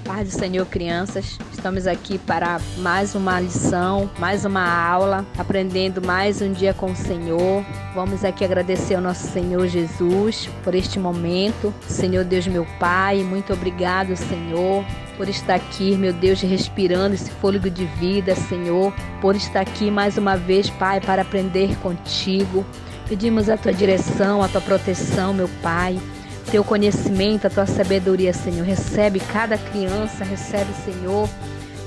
Paz do Senhor, crianças. Estamos aqui para mais uma lição, mais uma aula, aprendendo mais um dia com o Senhor. Vamos aqui agradecer ao nosso Senhor Jesus por este momento. Senhor Deus, meu Pai, muito obrigado, Senhor, por estar aqui, meu Deus, respirando esse fôlego de vida, Senhor, por estar aqui mais uma vez, Pai, para aprender contigo. Pedimos a tua direção, a tua proteção, meu Pai, teu conhecimento, a tua sabedoria, Senhor. Recebe cada criança, recebe, Senhor,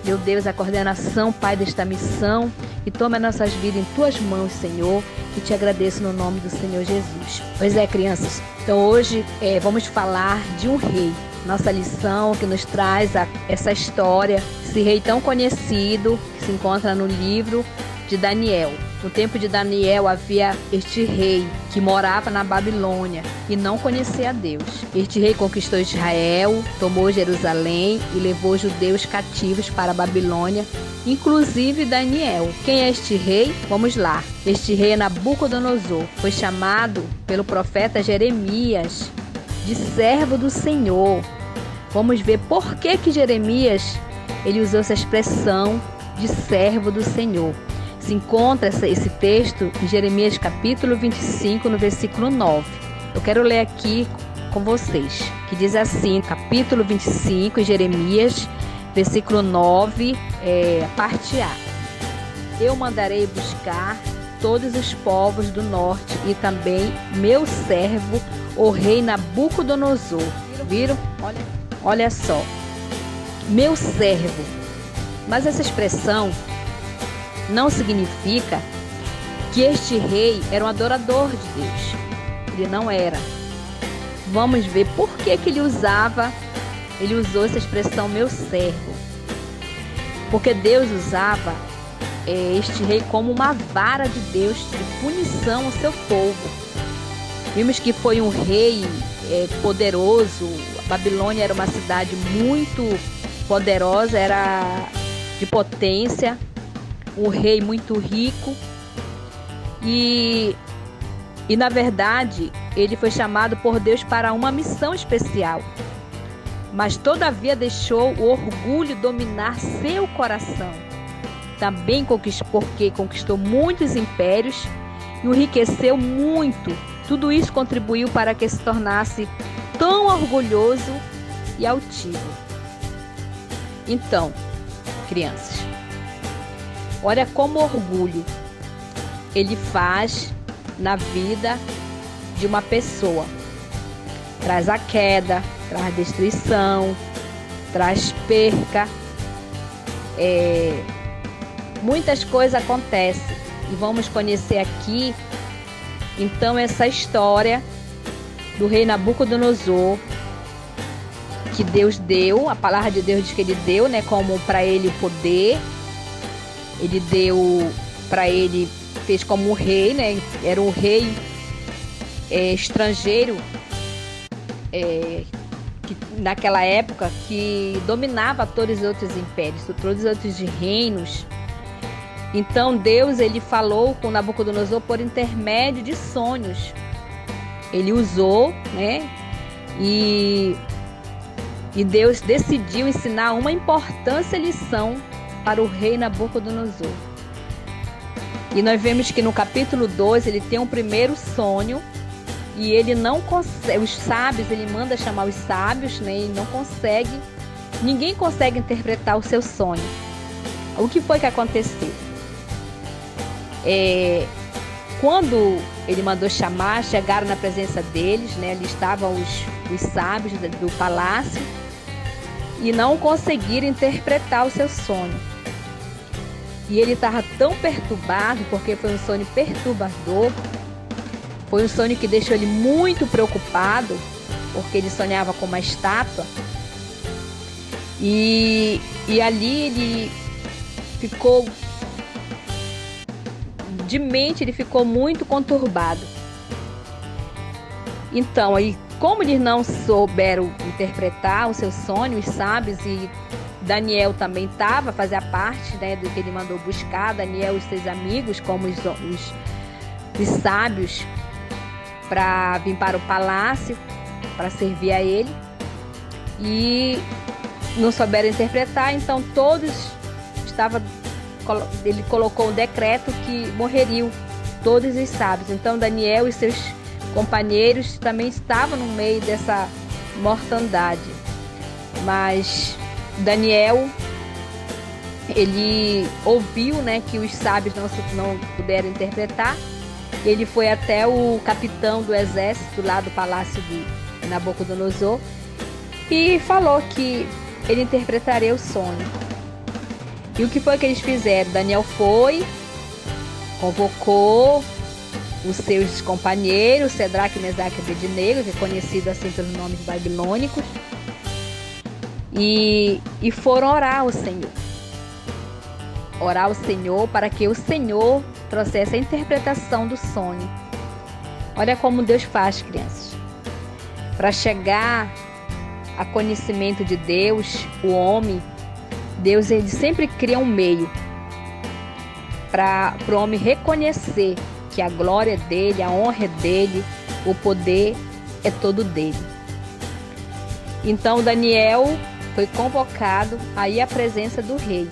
meu Deus, a coordenação, Pai, desta missão, e toma nossas vidas em tuas mãos, Senhor, e te agradeço no nome do Senhor Jesus. Pois é, crianças, então hoje vamos falar de um rei. Nossa lição que nos traz essa história, esse rei tão conhecido, que se encontra no livro de Daniel. No tempo de Daniel havia este rei que morava na Babilônia e não conhecia a Deus. Este rei conquistou Israel, tomou Jerusalém e levou os judeus cativos para a Babilônia, inclusive Daniel. Quem é este rei? Vamos lá. Este rei é Nabucodonosor. Foi chamado pelo profeta Jeremias de servo do Senhor. Vamos ver por que Jeremias ele usou essa expressão de servo do Senhor. Se encontra esse texto em Jeremias capítulo 25, no versículo 9. Eu quero ler aqui com vocês, que diz assim, capítulo 25, Jeremias, versículo 9, parte A. Eu mandarei buscar todos os povos do norte e também meu servo, o rei Nabucodonosor. Viram? Olha só. Meu servo. Mas essa expressão não significa que este rei era um adorador de Deus. Ele não era. Vamos ver por que ele usou essa expressão meu servo. Porque Deus usava este rei como uma vara de Deus de punição ao seu povo. Vimos que foi um rei poderoso. A Babilônia era uma cidade muito poderosa, era de potência. Um rei muito rico e na verdade ele foi chamado por Deus para uma missão especial, mas todavia deixou o orgulho dominar seu coração. Também porque conquistou muitos impérios e o enriqueceu muito. Tudo isso contribuiu para que se tornasse tão orgulhoso e altivo. Então, crianças, olha como o orgulho ele faz na vida de uma pessoa. Traz a queda, traz destruição, traz perca. Muitas coisas acontecem. E vamos conhecer aqui, então, essa história do rei Nabucodonosor, que Deus deu, a palavra de Deus diz que ele deu, como para ele poder. Ele deu para ele, fez como um rei, Era um rei estrangeiro, que, naquela época, que dominava todos os outros impérios, todos os outros reinos. Então Deus ele falou com Nabucodonosor por intermédio de sonhos. Ele usou, E Deus decidiu ensinar uma importante lição para o rei Nabucodonosor. E nós vemos que no capítulo 2 ele tem um primeiro sonho e ele não consegue, os sábios, ele manda chamar os sábios, e não consegue, ninguém consegue interpretar o seu sonho. O que foi que aconteceu? Quando ele mandou chamar, chegaram na presença deles, ali estavam os sábios do palácio e não conseguiram interpretar o seu sonho. E ele estava tão perturbado, porque foi um sonho perturbador, foi um sonho que deixou ele muito preocupado, porque ele sonhava com uma estátua, e ali ele ficou, de mente ele ficou muito conturbado. Então, aí, como eles não souberam interpretar o seu sonho, os sábios, e Daniel também fazia parte do que ele mandou buscar, Daniel e os seus amigos, como os sábios, para vir para o palácio, para servir a ele. E não souberam interpretar, então ele colocou um decreto que morreriam todos os sábios. Então Daniel e seus companheiros também estavam no meio dessa mortandade. Mas Daniel, ele ouviu, né, que os sábios não puderam interpretar. Ele foi até o capitão do exército lá do palácio de Nabucodonosor e falou que ele interpretaria o sonho. E o que foi que eles fizeram? Daniel foi, convocou os seus companheiros, Sedraque, Mesaque e Abednego, que é conhecido assim pelos nomes babilônicos, e foram orar ao Senhor. Orar ao Senhor para que o Senhor trouxesse a interpretação do sonho. Olha como Deus faz, crianças. Para chegar a conhecimento de Deus, o homem, Deus ele sempre cria um meio para o homem reconhecer que a glória é dele, a honra é dele, o poder é todo dele. Então Daniel foi convocado aí à presença do rei.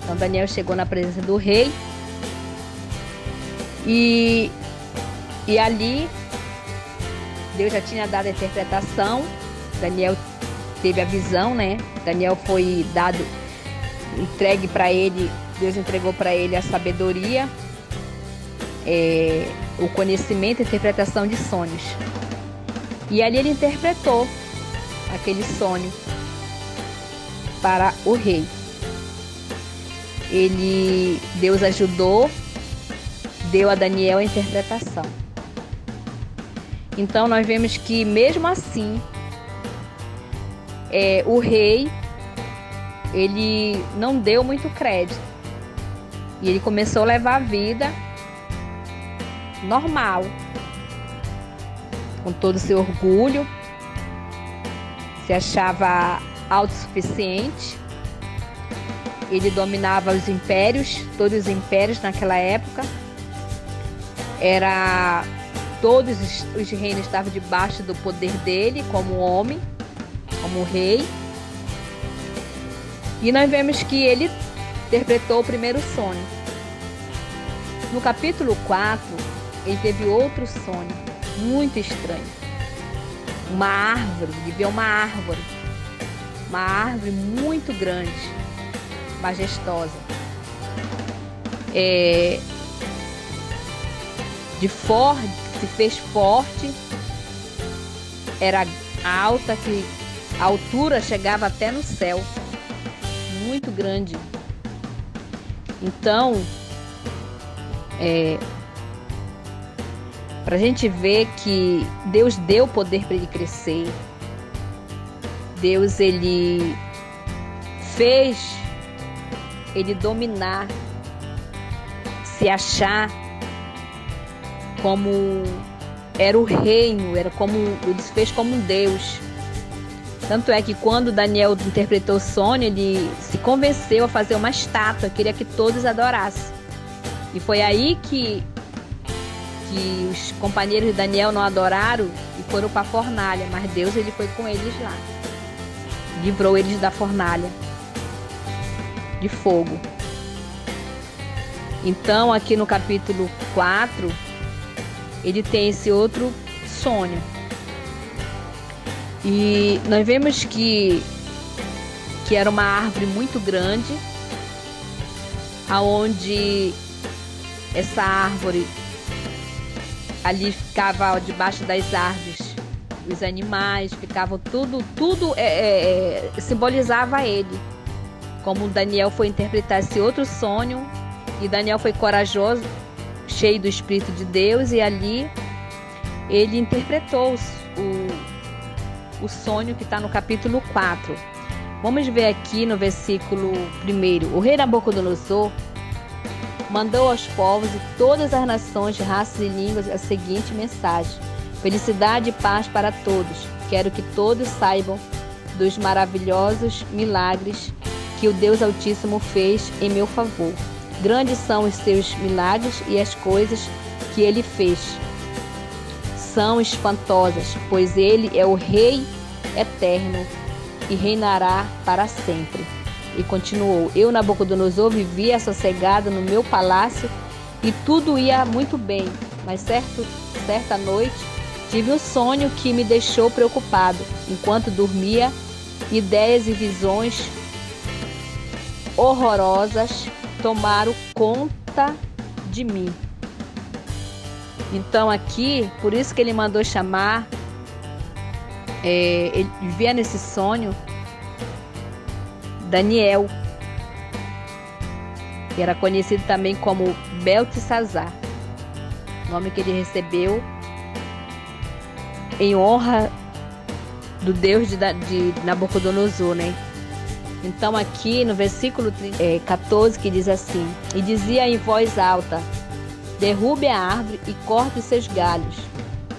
Então Daniel chegou na presença do rei e ali Deus já tinha dado a interpretação. Daniel teve a visão, né? Daniel foi entregue para ele, Deus entregou para ele a sabedoria, o conhecimento e interpretação de sonhos. E ali ele interpretou aquele sonho para o rei. Deus ajudou, deu a Daniel a interpretação. Então nós vemos que mesmo assim, o rei, ele não deu muito crédito. E ele começou a levar a vida normal, com todo o seu orgulho, se achava autossuficiente. Ele dominava os impérios, todos os impérios naquela época. Todos os reinos estavam debaixo do poder dele, como homem, como rei. E nós vemos que ele interpretou o primeiro sonho. No capítulo 4, ele teve outro sonho, muito estranho. Uma árvore, ele viu uma árvore muito grande, majestosa. Se fez forte, era alta, que a altura chegava até no céu, muito grande. Então, para a gente ver que Deus deu poder para ele crescer. Deus, ele fez ele dominar, se achar como era o reino, ele se fez como um Deus. Tanto é que quando Daniel interpretou o sonho, ele se convenceu a fazer uma estátua, queria que todos adorassem. E foi aí que os companheiros de Daniel não adoraram e foram para a fornalha, mas Deus ele foi com eles lá. Livrou eles da fornalha de fogo. Então aqui no capítulo 4, ele tem esse outro sonho. E nós vemos que era uma árvore muito grande, aonde essa árvore ali ficava debaixo das árvores, os animais ficavam tudo simbolizava ele. Como Daniel foi interpretar esse outro sonho, e Daniel foi corajoso, cheio do Espírito de Deus, e ali ele interpretou o sonho que está no capítulo 4. Vamos ver aqui no versículo 1. O rei Nabucodonosor mandou aos povos e todas as nações, raças e línguas a seguinte mensagem: felicidade e paz para todos. Quero que todos saibam dos maravilhosos milagres que o Deus Altíssimo fez em meu favor. Grandes são os seus milagres, e as coisas que ele fez são espantosas, pois ele é o Rei eterno e reinará para sempre. E continuou: eu, Nabucodonosor, vivia sossegado no meu palácio e tudo ia muito bem. Mas certa noite tive um sonho que me deixou preocupado. Enquanto dormia, ideias e visões horrorosas tomaram conta de mim. Então aqui, por isso que ele mandou chamar, ele via nesse sonho Daniel, que era conhecido também como Beltesazar, nome que ele recebeu em honra do Deus de Nabucodonosor, né? Então aqui no versículo 14 que diz assim: e dizia em voz alta: derrube a árvore e corte os seus galhos,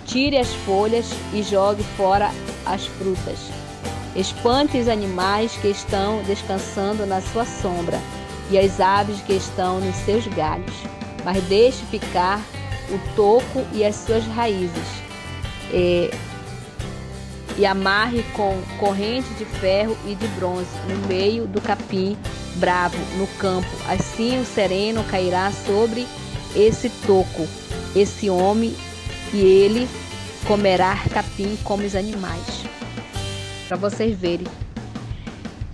tire as folhas e jogue fora as frutas, espante os animais que estão descansando na sua sombra e as aves que estão nos seus galhos, mas deixe ficar o toco e as suas raízes, e amarre com corrente de ferro e de bronze no meio do capim bravo no campo. Assim o sereno cairá sobre esse toco, esse homem, e ele comerá capim como os animais. Para vocês verem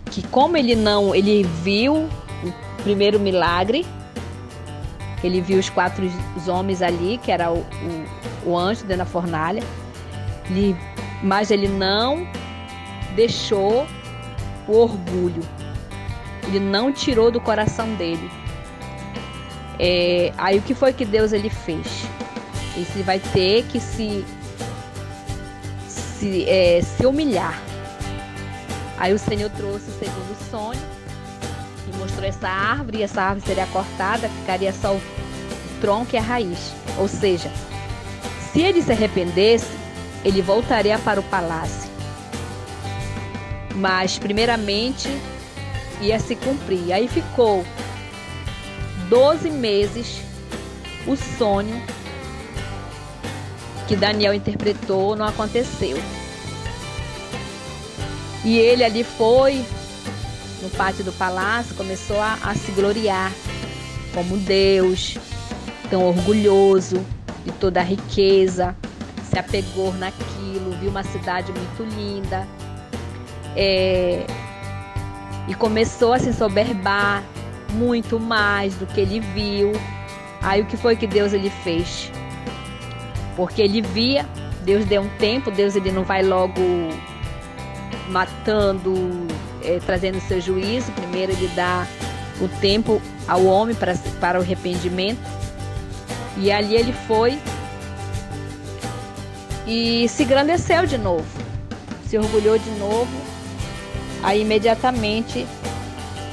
que como ele viu o primeiro milagre, ele viu os homens ali, que era o anjo dentro da fornalha, mas ele não deixou o orgulho, ele não tirou do coração dele. Aí o que foi que Deus fez? Ele vai ter que se humilhar. Aí o Senhor trouxe o segundo sonho e mostrou essa árvore, e essa árvore seria cortada, ficaria só o tronco e a raiz. Ou seja, se ele se arrependesse, ele voltaria para o palácio. Mas primeiramente ia se cumprir. Aí ficou 12 meses o sonho que Daniel interpretou, não aconteceu. E ele ali foi no pátio do palácio, começou a se gloriar como Deus, tão orgulhoso de toda a riqueza, se apegou naquilo, viu uma cidade muito linda, e começou a se soberbar muito mais do que ele viu. Aí o que foi que Deus fez? Porque ele via, Deus deu um tempo, Deus não vai logo matando, trazendo o seu juízo. Primeiro ele dá o tempo ao homem para o arrependimento. E ali ele foi e se engrandeceu de novo, se orgulhou de novo. Aí imediatamente,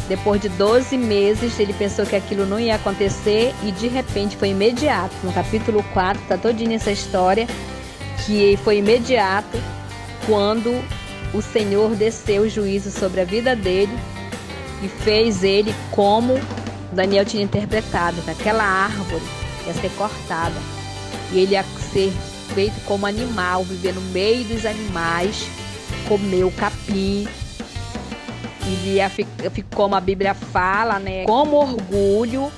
depois de 12 meses, ele pensou que aquilo não ia acontecer e de repente foi imediato. No capítulo 4 está todinha essa história, que foi imediato quando o Senhor desceu o juízo sobre a vida dele e fez ele como Daniel tinha interpretado, que aquela árvore ia ser cortada e ele ia ser feito como animal, viver no meio dos animais, comer o capim. Ele ia ficar, como a Bíblia fala, né? Como orgulho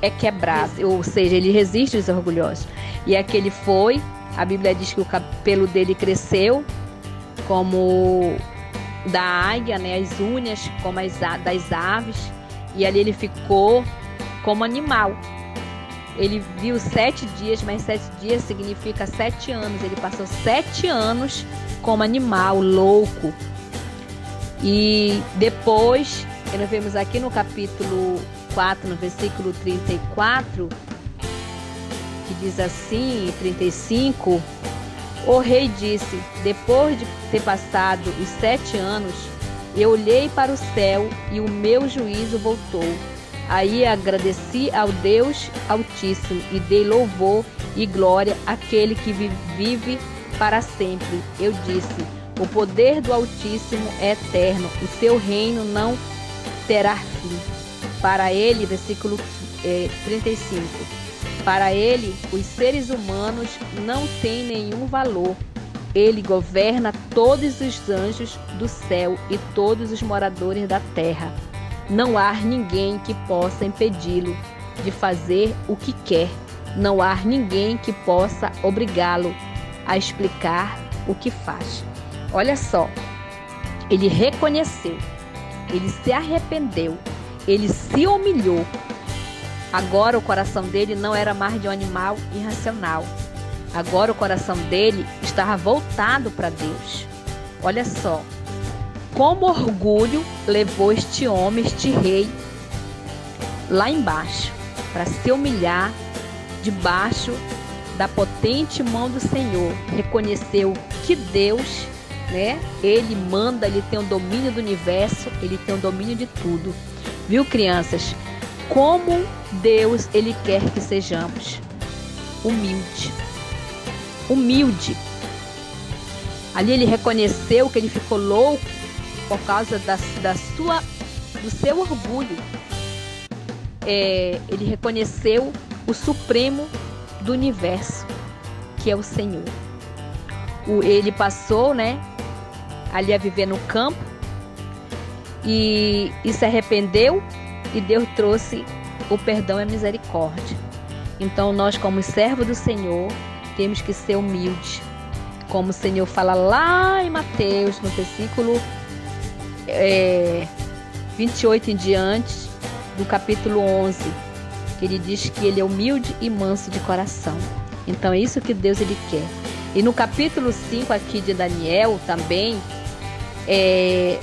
é quebrado, ou seja, ele resiste aos orgulhosos. E aquele foi, a Bíblia diz que o cabelo dele cresceu como da águia, né? As unhas como das aves, e ali ele ficou como animal. Ele viu 7 dias, mas 7 dias significa 7 anos. Ele passou 7 anos como animal, louco. E depois, nós vemos aqui no capítulo 4, no versículo 34, que diz assim, 35, o rei disse: depois de ter passado os 7 anos, eu olhei para o céu e o meu juízo voltou. Aí agradeci ao Deus Altíssimo e dei louvor e glória àquele que vive para sempre. Eu disse: o poder do Altíssimo é eterno, o seu reino não terá fim. Para ele, versículo 35, para ele os seres humanos não têm nenhum valor. Ele governa todos os anjos do céu e todos os moradores da terra. Não há ninguém que possa impedi-lo de fazer o que quer. Não há ninguém que possa obrigá-lo a explicar o que faz. Olha só, ele reconheceu, ele se arrependeu, ele se humilhou. Agora o coração dele não era mais de um animal irracional. Agora o coração dele estava voltado para Deus. Olha só, como orgulho levou este homem, este rei, lá embaixo, para se humilhar debaixo da potente mão do Senhor. Reconheceu que Deus, Ele manda, Ele tem o domínio do universo, Ele tem o domínio de tudo. Viu, crianças? Como Deus, Ele quer que sejamos humilde. Ali ele reconheceu que ele ficou louco por causa do seu orgulho. Ele reconheceu o Supremo do universo, que é o Senhor. Ele passou, ali a viver no campo e se arrependeu, e Deus trouxe o perdão e a misericórdia. Então nós, como servos do Senhor, temos que ser humildes, como o Senhor fala lá em Mateus, no versículo 28 em diante, do capítulo 11, que ele diz que ele é humilde e manso de coração. Então é isso que Deus, ele quer. E no capítulo 5 aqui de Daniel também,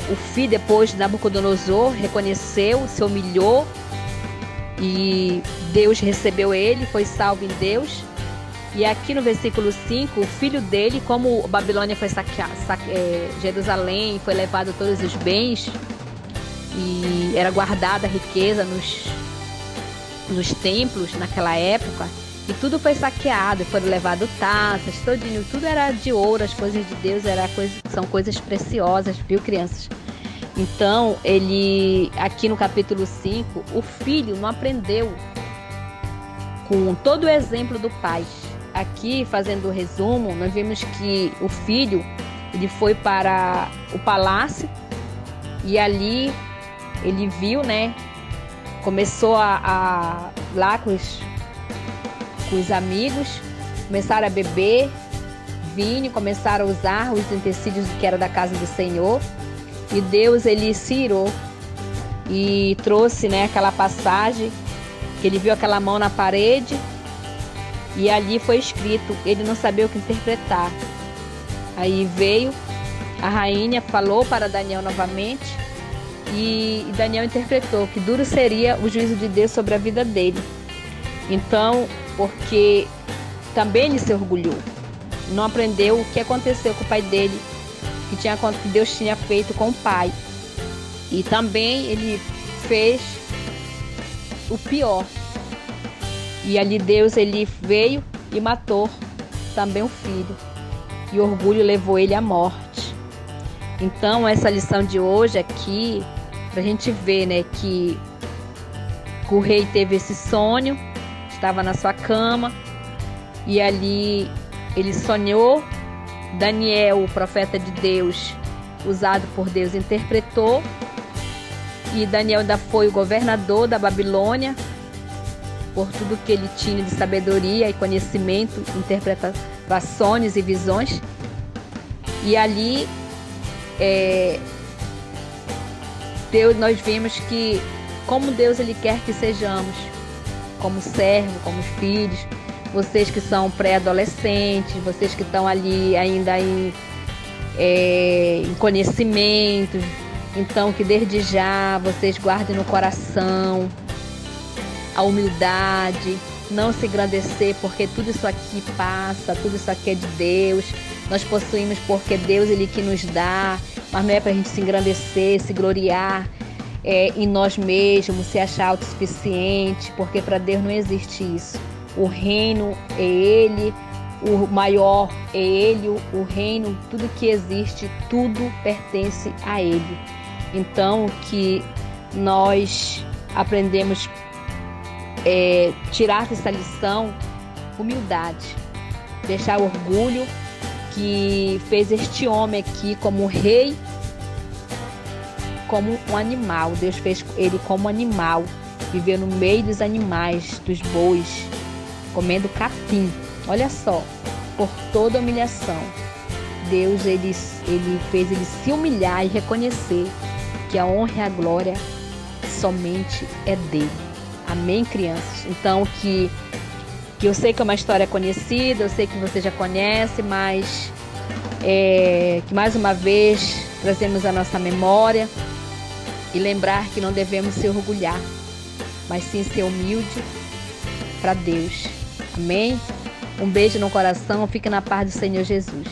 o filho, depois de Nabucodonosor, reconheceu, se humilhou, e Deus recebeu ele, foi salvo em Deus. E aqui no versículo 5, o filho dele, como Babilônia foi Jerusalém, foi levado todos os bens, e era guardada a riqueza nos templos naquela época, e tudo foi saqueado, foram levados taças, todinho, tudo era de ouro, as coisas de Deus são coisas preciosas, viu, crianças? Então, aqui no capítulo 5, o filho não aprendeu com todo o exemplo do pai. Aqui, fazendo o resumo, nós vimos que o filho, ele foi para o palácio, e ali ele viu, começou lá com os amigos, começaram a beber vinho, começaram a usar os utensílios que era da casa do Senhor, e Deus, ele se irou e trouxe, aquela passagem que ele viu aquela mão na parede, e ali foi escrito, ele não sabia o que interpretar. Aí veio a rainha, falou para Daniel novamente, e Daniel interpretou que duro seria o juízo de Deus sobre a vida dele. Então, porque também ele se orgulhou, não aprendeu o que aconteceu com o pai dele, que Deus tinha feito com o pai, e também ele fez o pior. E ali Deus, ele veio e matou também o filho, e o orgulho levou ele à morte. Então essa lição de hoje aqui, pra gente ver, que o rei teve esse sonho, estava na sua cama, e ali ele sonhou. Daniel, o profeta de Deus, usado por Deus, interpretou, e Daniel ainda foi o governador da Babilônia, por tudo que ele tinha de sabedoria e conhecimento, interpretações e visões. E ali nós vimos que como Deus, ele quer que sejamos, como servo, como filhos. Vocês que são pré-adolescentes, vocês que estão ali ainda em conhecimento, então que desde já vocês guardem no coração a humildade, não se engrandecer, porque tudo isso aqui passa, tudo isso aqui é de Deus. Nós possuímos porque Deus, ele que nos dá, mas não é para a gente se engrandecer, se gloriar em nós mesmos, se achar autossuficiente, porque para Deus não existe isso. O reino é Ele, o maior é Ele, o reino, tudo que existe, tudo pertence a Ele. Então, que nós aprendemos tirar dessa lição humildade, deixar o orgulho que fez este homem aqui como rei, como um animal. Deus fez ele como animal, viveu no meio dos animais, dos bois, comendo capim. Olha só, por toda a humilhação, Deus ele fez ele se humilhar e reconhecer que a honra e a glória somente é dele. Amém, crianças? Então, que eu sei que é uma história conhecida, eu sei que você já conhece, mas que mais uma vez trazemos a nossa memória e lembrar que não devemos se orgulhar, mas sim ser humilde para Deus. Amém? Um beijo no coração, fique na paz do Senhor Jesus.